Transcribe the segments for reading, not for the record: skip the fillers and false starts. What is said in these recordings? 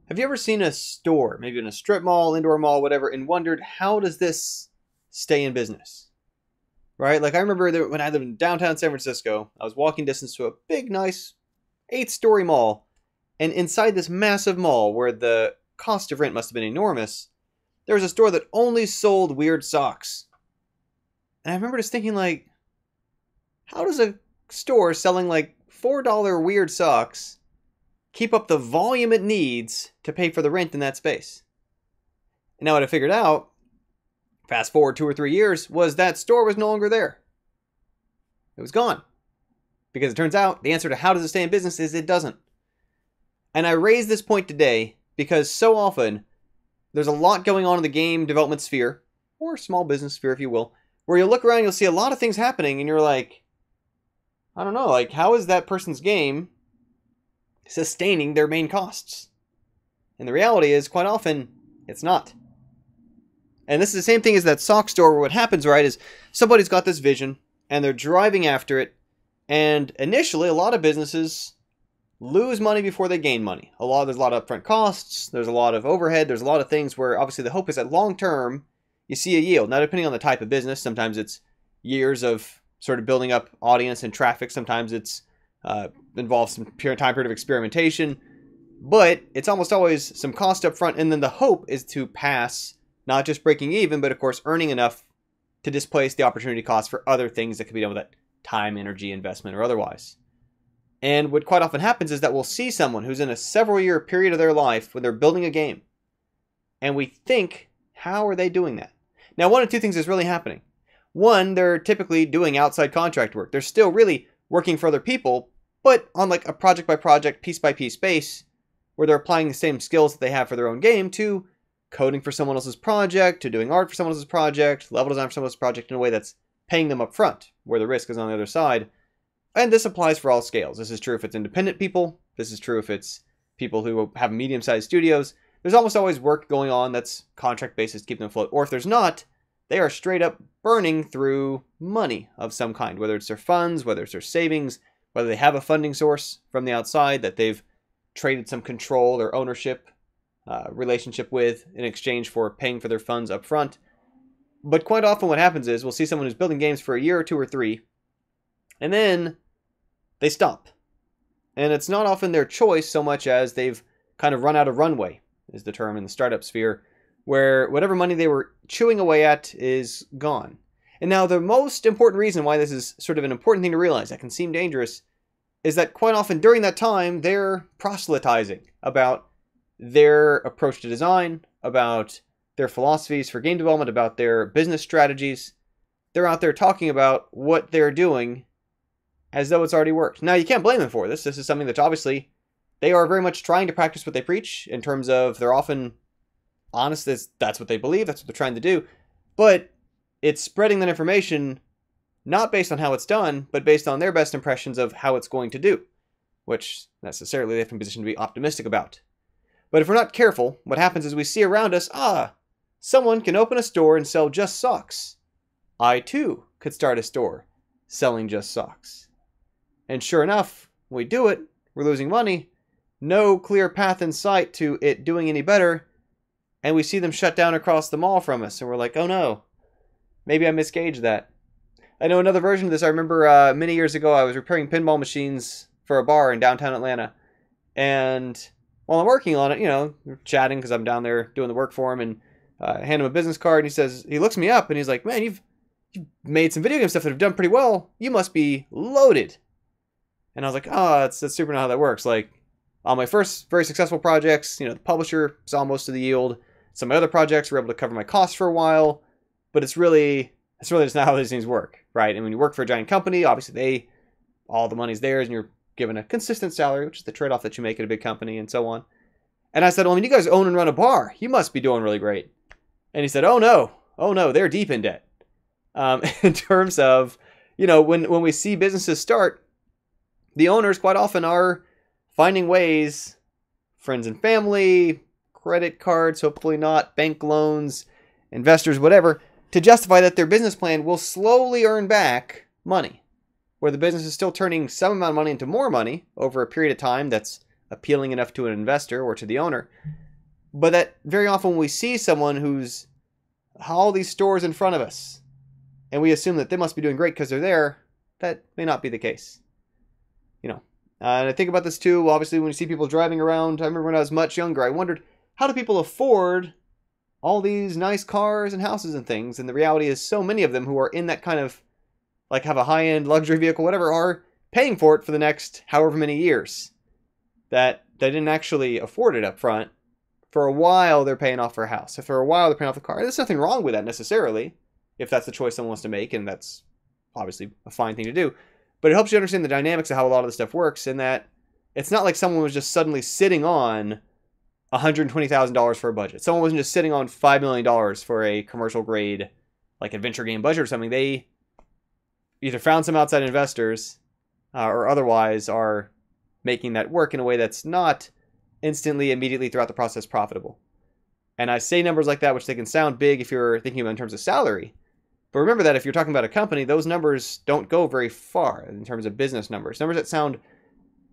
Have you ever seen a store, maybe in a strip mall, indoor mall, whatever, and wondered how does this stay in business? Right? Like I remember that when I lived in downtown San Francisco, I was walking distance to a big, nice 8-story mall, and inside this massive mall, where the cost of rent must have been enormous, there was a store that only sold weird socks. And I remember just thinking, like, how does a store selling like $4 weird socks keep up the volume it needs to pay for the rent in that space? And now what I figured out, fast forward 2 or 3 years, was that store was no longer there. It was gone. Because it turns out the answer to how does it stay in business is it doesn't. And I raise this point today because so often there's a lot going on in the game development sphere, or small business sphere if you will, where you'll look around and you'll see a lot of things happening and you're like, I don't know, like how is that person's game sustaining their main costs? And the reality is quite often it's not. And this is the same thing as that sock store where what happens, right, is somebody's got this vision and they're driving after it. And initially, a lot of businesses lose money before they gain money. There's a lot of upfront costs. There's a lot of overhead. There's a lot of things where obviously the hope is that long term, you see a yield. Now, depending on the type of business, sometimes it's years of sort of building up audience and traffic. Sometimes it's involves some time period of experimentation. But it's almost always some cost up front. And then the hope is to pass not just breaking even, but of course earning enough to displace the opportunity cost for other things that could be done with that time, energy, investment, or otherwise. And what quite often happens is that we'll see someone who's in a several-year period of their life when they're building a game. And we think, how are they doing that? Now, one of two things is really happening. One, they're typically doing outside contract work. They're still really working for other people, but on like a project-by-project, piece-by-piece base, where they're applying the same skills that they have for their own game to coding for someone else's project, to doing art for someone else's project, level design for someone else's project in a way that's paying them up front, where the risk is on the other side. And this applies for all scales. This is true if it's independent people. This is true if it's people who have medium-sized studios. There's almost always work going on that's contract basis to keep them afloat. Or if there's not, they are straight up burning through money of some kind, whether it's their funds, whether it's their savings, whether they have a funding source from the outside that they've traded some control or ownership relationship with in exchange for paying for their funds up front. But quite often what happens is we'll see someone who's building games for a year or two or three, and then they stop. And it's not often their choice so much as they've kind of run out of runway, is the term in the startup sphere, where whatever money they were chewing away at is gone. And now the most important reason why this is sort of an important thing to realize that can seem dangerous is that quite often during that time, they're proselytizing about their approach to design, about their philosophies for game development, about their business strategies. They're out there talking about what they're doing as though it's already worked. Now, you can't blame them for this. This is something that obviously they are very much trying to practice what they preach in terms of they're often honest. That's what they believe. That's what they're trying to do. But it's spreading that information not based on how it's done, but based on their best impressions of how it's going to do, which necessarily they have in position to be optimistic about. But if we're not careful, what happens is we see around us, someone can open a store and sell just socks. I, too, could start a store selling just socks. And sure enough, when we do it, we're losing money, no clear path in sight to it doing any better, and we see them shut down across the mall from us, and we're like, oh no, maybe I misgauged that. I know another version of this. I remember many years ago, I was repairing pinball machines for a bar in downtown Atlanta, and while I'm working on it, we're chatting because I'm down there doing the work for him, and I hand him a business card, and he looks me up, and he's like, man, you've made some video game stuff that have done pretty well. You must be loaded. And I was like, that's super not how that works. Like, on my first very successful projects, the publisher saw most of the yield. Some of my other projects were able to cover my costs for a while, but it's really just not how these things work, right? And when you work for a giant company, obviously all the money's theirs, and you're given a consistent salary, which is the trade-off that you make at a big company and so on. And I said, well, you guys own and run a bar. You must be doing really great. And he said, oh no, they're deep in debt. In terms of, when we see businesses start, the owners quite often are finding ways, friends and family, credit cards, hopefully not, bank loans, investors, whatever, to justify that their business plan will slowly earn back money, where the business is still turning some amount of money into more money over a period of time that's appealing enough to an investor or to the owner. But that very often when we see someone who's all these stores in front of us, and we assume that they must be doing great because they're there, that may not be the case. And I think about this too, obviously, when you see people driving around. I remember when I was much younger, I wondered, how do people afford all these nice cars and houses and things? And the reality is so many of them who are in that kind of, like, have a high-end luxury vehicle, whatever, are paying for it for the next however many years. That they didn't actually afford it up front. For a while, they're paying off for a house. So for a while, they're paying off the car. And there's nothing wrong with that necessarily, if that's the choice someone wants to make, and that's obviously a fine thing to do. But it helps you understand the dynamics of how a lot of this stuff works, in that it's not like someone was just suddenly sitting on $120,000 for a budget. Someone wasn't just sitting on $5 million for a commercial grade, like, adventure game budget or something. They either found some outside investors or otherwise are making that work in a way that's not instantly, immediately throughout the process profitable. And I say numbers like that, which they can sound big if you're thinking about in terms of salary. But remember that if you're talking about a company, those numbers don't go very far in terms of business numbers. Numbers that sound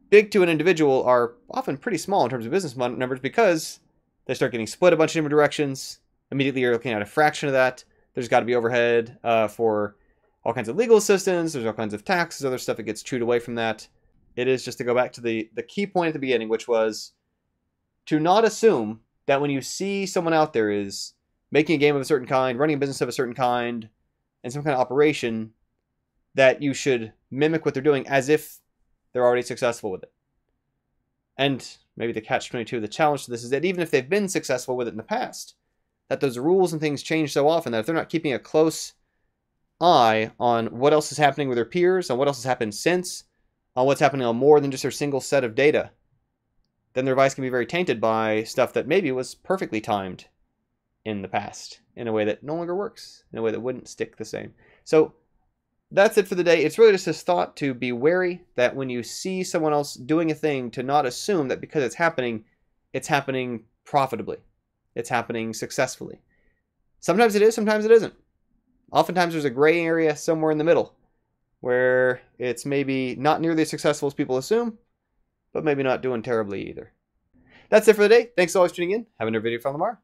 big to an individual are often pretty small in terms of business numbers, because they start getting split a bunch of different directions. Immediately you're looking at a fraction of that. There's got to be overhead for all kinds of legal assistance. There's all kinds of taxes, other stuff that gets chewed away from that. It is, just to go back to the key point at the beginning, which was to not assume that when you see someone out there is making a game of a certain kind, running a business of a certain kind, and some kind of operation, that you should mimic what they're doing as if they're already successful with it. And maybe the catch-22, the challenge to this is that even if they've been successful with it in the past, that those rules and things change so often that if they're not keeping a close eye on what else is happening with their peers, on what else has happened since, on what's happening on more than just their single set of data, then their advice can be very tainted by stuff that maybe was perfectly timed in the past in a way that no longer works, in a way that wouldn't stick the same. So that's it for the day. It's really just this thought to be wary that when you see someone else doing a thing, to not assume that because it's happening profitably. It's happening successfully. Sometimes it is, sometimes it isn't. Oftentimes there's a gray area somewhere in the middle where it's maybe not nearly as successful as people assume, but maybe not doing terribly either. That's it for the day. Thanks so much for tuning in. Have another video from tomorrow.